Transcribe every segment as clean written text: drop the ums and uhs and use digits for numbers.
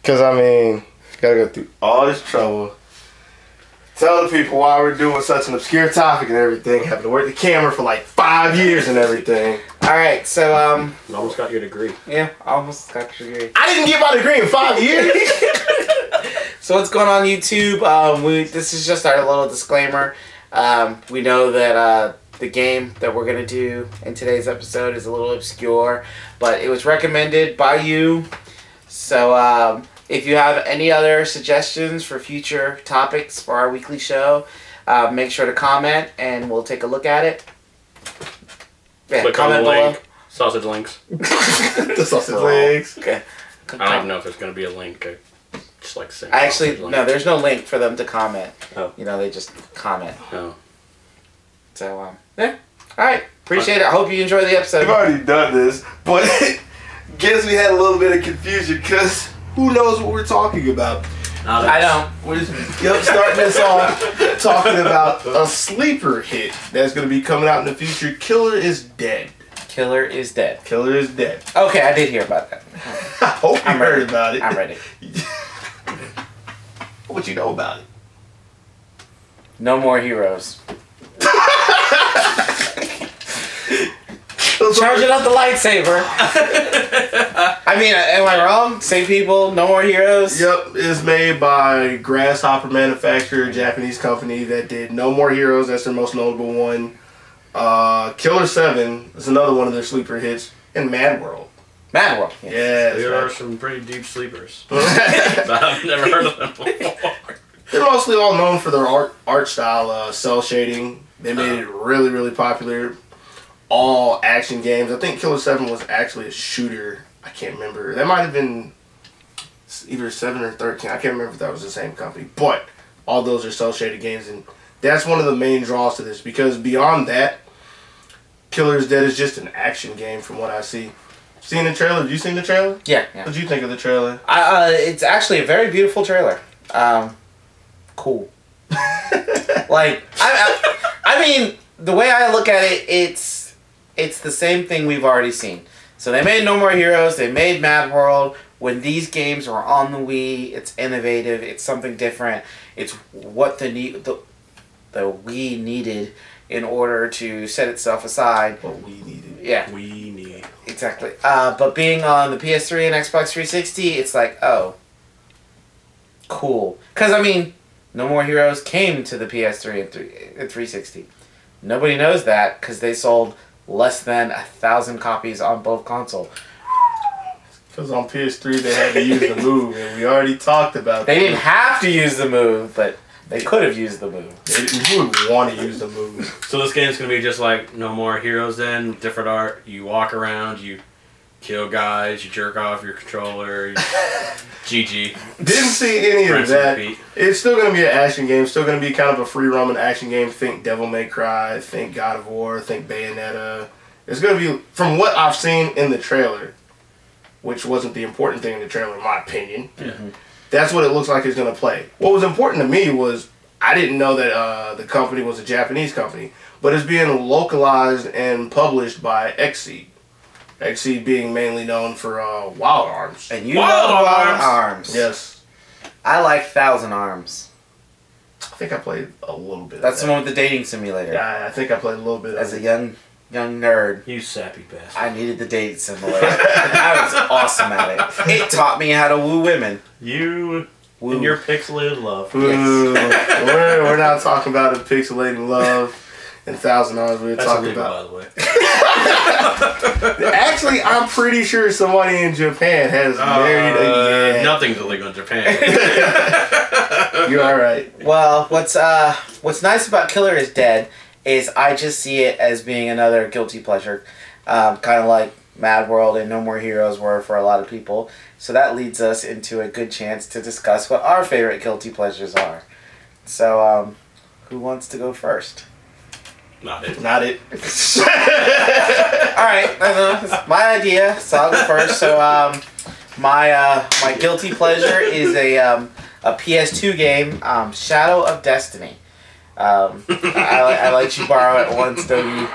Because, I mean, gotta go through all this trouble. Tell the people why we're doing such an obscure topic and everything. Having to work the camera for like 5 years and everything. Alright, so, You almost got your degree. Yeah, almost got your degree. I didn't get my degree in 5 years. So what's going on YouTube? This is just our little disclaimer. We know that the game that we're going to do in today's episode is a little obscure, but it was recommended by you. So if you have any other suggestions for future topics for our weekly show, make sure to comment and we'll take a look at it. Yeah, Click on the link. Sausage links. The sausage links. Okay. I don't even know if there's going to be a link. Just like saying Actually, no, there's no link for them to comment. Oh. You know, they just comment. Oh. So, yeah. Alright. Appreciate it. I hope you enjoy the episode. We've already done this, but guess we had a little bit of confusion because who knows what we're talking about. I don't. We're just starting this off talking about a sleeper hit that's going to be coming out in the future. Killer is Dead. Killer is Dead. Killer is Dead. Okay, I did hear about that. I hope you heard about it. I'm ready. What you know about it? No more heroes. Charging up the lightsaber. I mean, am I wrong? Same people, no more heroes? Yep, it's made by Grasshopper Manufacturer, a Japanese company that did No More Heroes. That's their most notable one. Killer 7 is another one of their sleeper hits. And Mad World. Mad World. Yeah, there are some pretty deep sleepers. I've never heard of them before. They're mostly all known for their art style, cell shading. They made it really, really popular. All action games. I think Killer 7 was actually a shooter. I can't remember. That might have been either 7 or 13. I can't remember if that was the same company. But all those are cell shaded games, and that's one of the main draws to this, because beyond that, Killer is Dead is just an action game from what I see. Seen the trailer? Have you seen the trailer? Yeah. What did you think of the trailer? It's actually a very beautiful trailer. Cool. Like, I mean, the way I look at it, it's the same thing we've already seen. So they made No More Heroes, they made Mad World. When these games were on the Wii, it's innovative, it's something different. It's what the Wii needed in order to set itself aside. What we needed. Yeah. We need. Exactly. But being on the PS3 and Xbox 360, it's like, oh, cool. Because, I mean, No More Heroes came to the PS3 and 360. Nobody knows that because they sold less than 1,000 copies on both consoles. Because on PS3 they had to use the move, and we already talked about that. They didn't have to use the move, but they could have used the move. They would want to use the move. So this game's going to be just like No More Heroes then, different art. You walk around, you kill guys, you jerk off your controller, GG. Didn't see any of that. It's still going to be an action game, still going to be kind of a free-roaming action game. Think Devil May Cry, think God of War, think Bayonetta. It's going to be, from what I've seen in the trailer, which wasn't the important thing in the trailer in my opinion, that's what it looks like it's going to play. What was important to me was, I didn't know that the company was a Japanese company, but it's being localized and published by Xseed. Xseed being mainly known for Wild Arms. And you love Wild Arms. Yes. I like Thousand Arms. I think I played a little bit That's of that. the one with the dating simulator. Yeah, I think I played a little bit As of a it. young nerd. You sappy bastard. I needed the dating simulator. I was awesome at it. It taught me how to woo women. You Woo. and your pixelated love. Ooh, we're not talking about a pixelating love and Thousand Arms. We're That's talking illegal, about. by the way. Actually, I'm pretty sure somebody in Japan has married a Nothing's illegal in Japan. You're all right. Well, what's nice about Killer is Dead is I just see it as being another guilty pleasure, kind of like Mad World and No More Heroes were for a lot of people. So that leads us into a good chance to discuss what our favorite guilty pleasures are. So, who wants to go first? Not it. Not it. Alright, it's my idea, so I'll go first. So, my guilty pleasure is a PS2 game, Shadow of Destiny. I let you borrow it once, Dogi.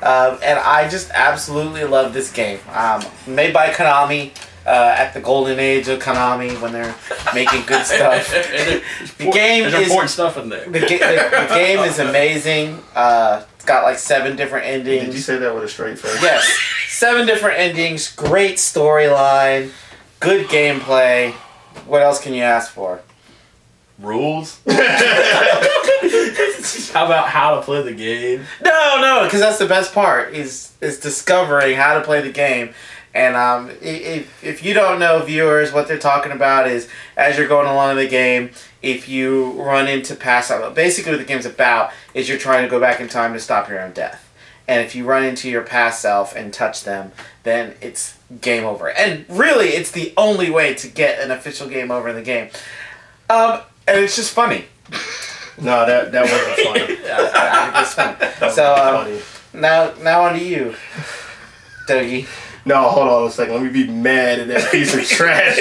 And I just absolutely love this game. Made by Konami. at the golden age of Konami when they're making good stuff. The game There's important stuff in there. The game is amazing. It's got like 7 different endings. Did you say that with a straight face? Yes. 7 different endings, great storyline, good gameplay. What else can you ask for? Rules? How about how to play the game? No, because that's the best part is discovering how to play the game. And if you don't know, viewers, what they're talking about is as you're going along in the game, if you run into past, basically what the game's about is you're trying to go back in time to stop your own death. And if you run into your past self and touch them, then it's game over. And really, it's the only way to get an official game over in the game. And it's just funny. No, that wasn't funny. I think it's funny. So now on to you, Dougie. No, hold on a second. Let me be mad at that piece of trash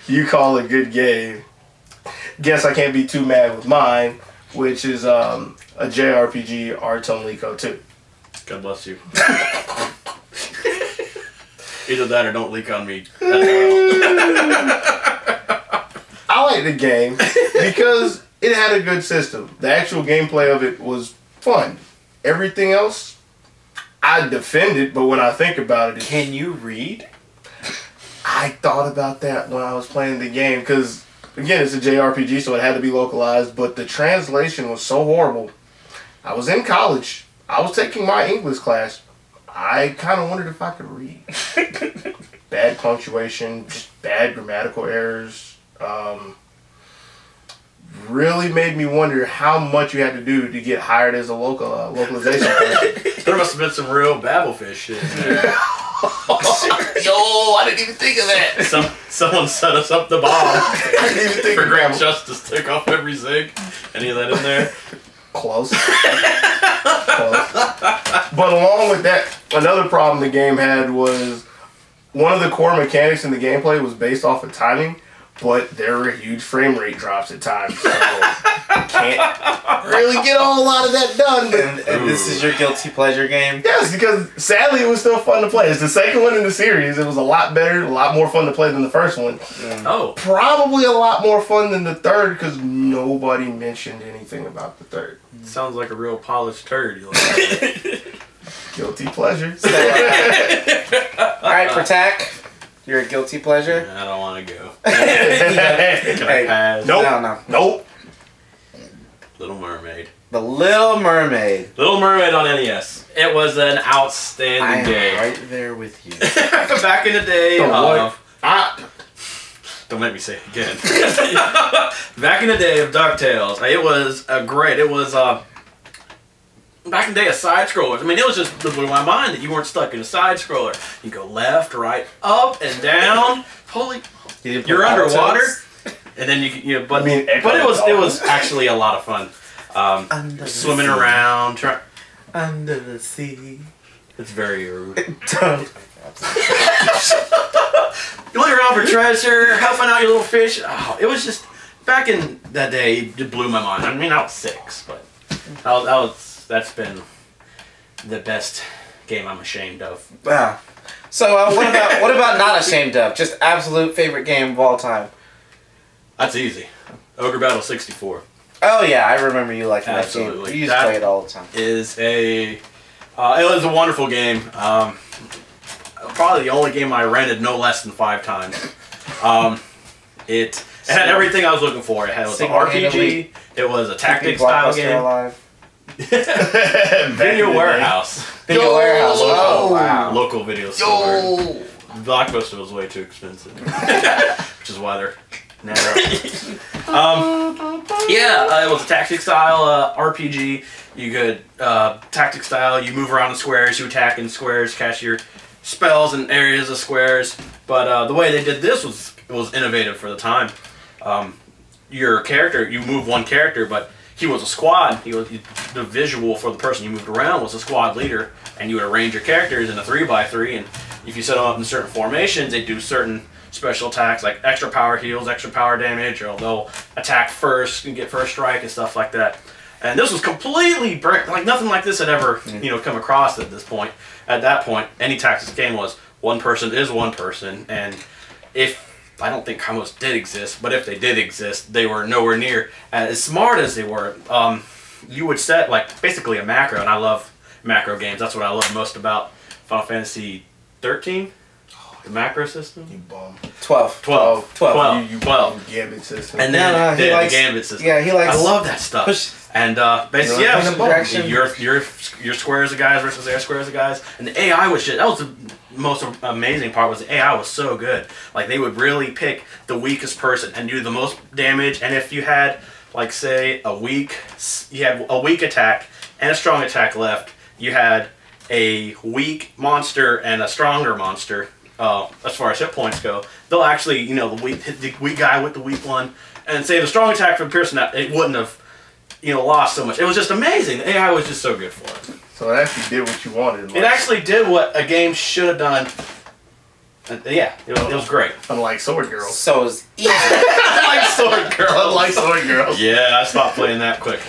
you call a good game. Guess I can't be too mad with mine, which is a JRPG or tonelico 2. God bless you. Either that or don't leak on me. I like the game because it had a good system. The actual gameplay of it was fun. Everything else, I defend it, but when I think about it... Can you read? I thought about that when I was playing the game because, again, it's a JRPG, so it had to be localized, but the translation was so horrible. I was in college. I was taking my English class. I kind of wondered if I could read. Bad punctuation, just bad grammatical errors. Really made me wonder how much you had to do to get hired as a localization person. There must have been some real babblefish in there. Yo, I didn't even think of that. Someone set us up the bomb. I didn't even think for of Graham that. Just to stick off every zig. Any of that in there? Close. Close. But along with that, another problem the game had was one of the core mechanics in the gameplay was based off of timing, but there were huge frame rate drops at times. So can't really get a whole lot of that done. But And this is your guilty pleasure game? yes, because sadly it was still fun to play. It's the second one in the series. It was a lot better, a lot more fun to play than the first one. Oh. Probably a lot more fun than the third because nobody mentioned anything about the third. Sounds like a real polished turd. You like. Guilty pleasure. So, alright, Pratak, you're a guilty pleasure? I don't want to go. Can I pass? Nope. No. Nope. Little Mermaid. The Little Mermaid. Little Mermaid on NES. It was an outstanding I am game. right there with you. Back in the day, don't make me say it again. Back in the day of DuckTales, it was great. It was back in the day of side scrollers. I mean, it was just blew my mind that you weren't stuck in a side scroller. You go left, right, up, and down. Holy, you're underwater, and then but it was actually a lot of fun. Swimming around, under the sea. It's very rude. You look around for treasure, helping out your little fish. Oh, it was just back in that day. It blew my mind. I mean, I was 6, but that's been the best game I'm ashamed of. Wow. So what about not ashamed of? Just absolute favorite game of all time. That's easy. Ogre Battle 64. Oh yeah, I remember you liking that game. Absolutely. You used to play it all the time. It was a wonderful game. Probably the only game I rented no less than 5 times. It had everything I was looking for. It was an RPG. It was a tactic style game. Video Warehouse. Video Warehouse. Oh wow. Local video store. Blockbuster was way too expensive, which is why they're narrow. It was a tactic style RPG. You could tactic style. You move around in squares. You attack in squares. Cast your spells in areas of squares. But the way they did this was innovative for the time. Your character, you move one character, but he was a squad. The visual for the person you moved around was a squad leader, and you would arrange your characters in a 3x3. And if you set them up in certain formations, they do certain special attacks like extra power heals, extra power damage, or they'll attack first and get first strike and stuff like that. And this was completely like nothing like this had ever come across at this point. At that point, any tactics game was one person is one person, and I don't think combos did exist, but if they did exist, they were nowhere near as smart as they were. You would set like basically a macro, and I love macro games. That's what I love most about Final Fantasy 13. The macro system? You bum. 12. You gambit system. And then the gambit system. Yeah, he likes... I love that stuff. And basically, your squares of guys versus their squares of guys. And the AI was shit. That was the most amazing part, was the AI was so good. Like, they would really pick the weakest person and do the most damage. And if you had, like, say, you had a weak attack and a strong attack left, you had a weak monster and a stronger monster. As far as hit points go, they'll actually, hit the weak guy with the weak one, and say the strong attack from Pearson, it wouldn't have, lost so much. It was just amazing. The AI was just so good for it. So it actually did what you wanted. It actually did what a game should have done. Yeah, it was great. Unlike Sword Girls. So it was easy. Unlike Sword Girls. Unlike Sword Girls. Yeah, I stopped playing that quick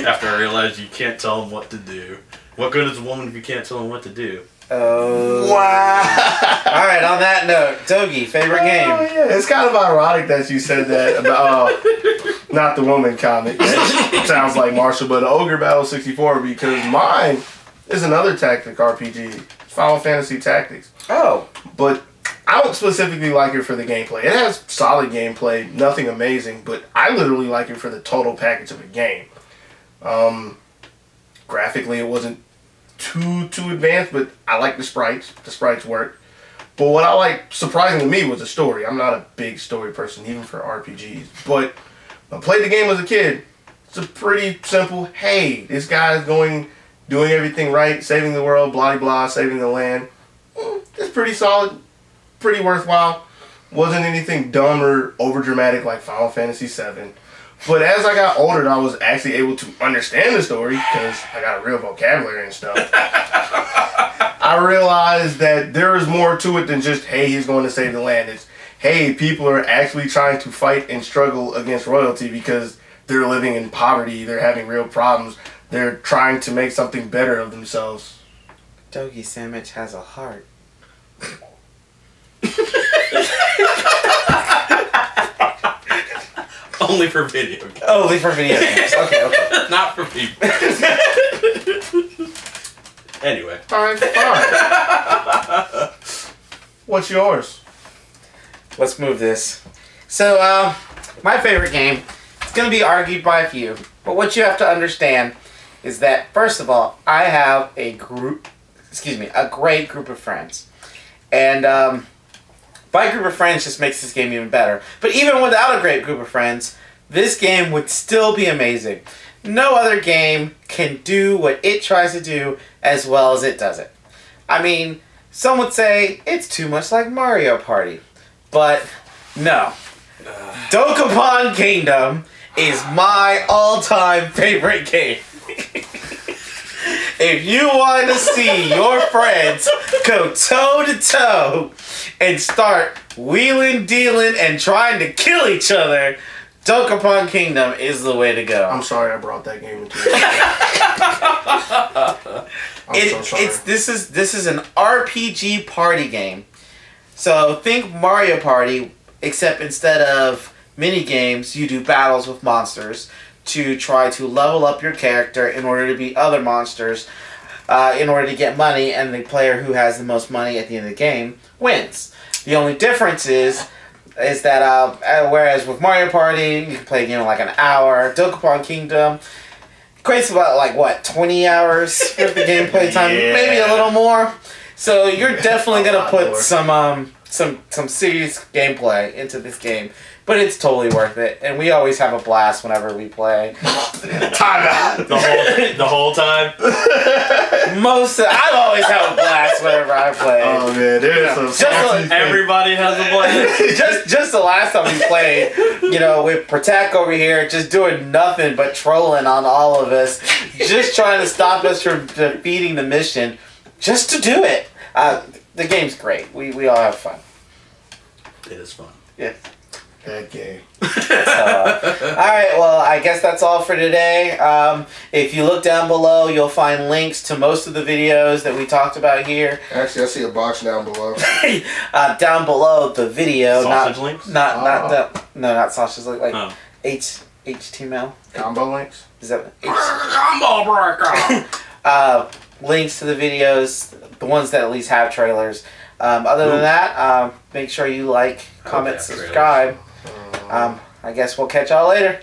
after I realized you can't tell them what to do. What good is a woman if you can't tell them what to do? Oh. Wow. Alright, on that note, Togi, favorite game? Yeah. It's kind of ironic that you said that about, not the woman comment. It sounds like Marshall, but Ogre Battle 64, because mine is another tactic RPG, Final Fantasy Tactics. Oh. But I don't specifically like it for the gameplay. It has solid gameplay, nothing amazing, but I literally like it for the total package of a game. Graphically, it wasn't too advanced, but I like the sprites. The sprites work. But what I like, surprising to me, was the story. I'm not a big story person, even for RPGs. But when I played the game as a kid, it's a pretty simple, hey, this guy's doing everything right, saving the world, blah, blah, saving the land. It's pretty solid, pretty worthwhile. Wasn't anything dumb or overdramatic like Final Fantasy VII. But as I got older, I was actually able to understand the story because I got a real vocabulary and stuff. I realized that there is more to it than just, hey, he's going to save the land. It's, hey, people are actually trying to fight and struggle against royalty because they're living in poverty. They're having real problems. They're trying to make something better of themselves. Dogi Sandwich has a heart. Only for video games. Only for video games. Okay. Not for people. Anyway. Fine. What's yours? Let's move this. So, my favorite game, it's going to be argued by a few. But what you have to understand is that, first of all, I have a great group of friends. And, by group of friends just makes this game even better. But even without a great group of friends, this game would still be amazing. No other game can do what it tries to do as well as it does it. I mean, some would say it's too much like Mario Party. But no. Dokopon Kingdom is my all-time favorite game. If you want to see your friends go toe-to-toe and start wheeling, dealing, and trying to kill each other, Dokopon Kingdom is the way to go. I'm sorry I brought that game into it. I'm so sorry. This is an RPG party game. So think Mario Party, except instead of mini games, you do battles with monsters to try to level up your character in order to beat other monsters, in order to get money, and the player who has the most money at the end of the game wins. The only difference is that whereas with Mario Party, you can play a game in like an hour, Dokopon Kingdom equates about like what, 20 hours with the gameplay time, Yeah. maybe a little more. So you're definitely gonna put some serious gameplay into this game. But it's totally worth it, and we always have a blast whenever we play. Time out. The whole time? I've always had a blast whenever I play. Oh man, there's some saucy Everybody has a blast. just the last time we played, with Protect over here, just doing nothing but trolling on all of us, just trying to stop us from defeating the mission, just to do it. The game's great. We all have fun. It is fun. Yeah. That game. All right, well, I guess that's all for today. If you look down below, you'll find links to most of the videos that we talked about here. Actually, I see a box down below. Down below the video, sausage links? Not sausage links, like oh. HTML. Combo links? Is that Combo breaker? links to the videos, the ones that at least have trailers. Other than that, make sure you like, comment, subscribe. I guess we'll catch y'all later.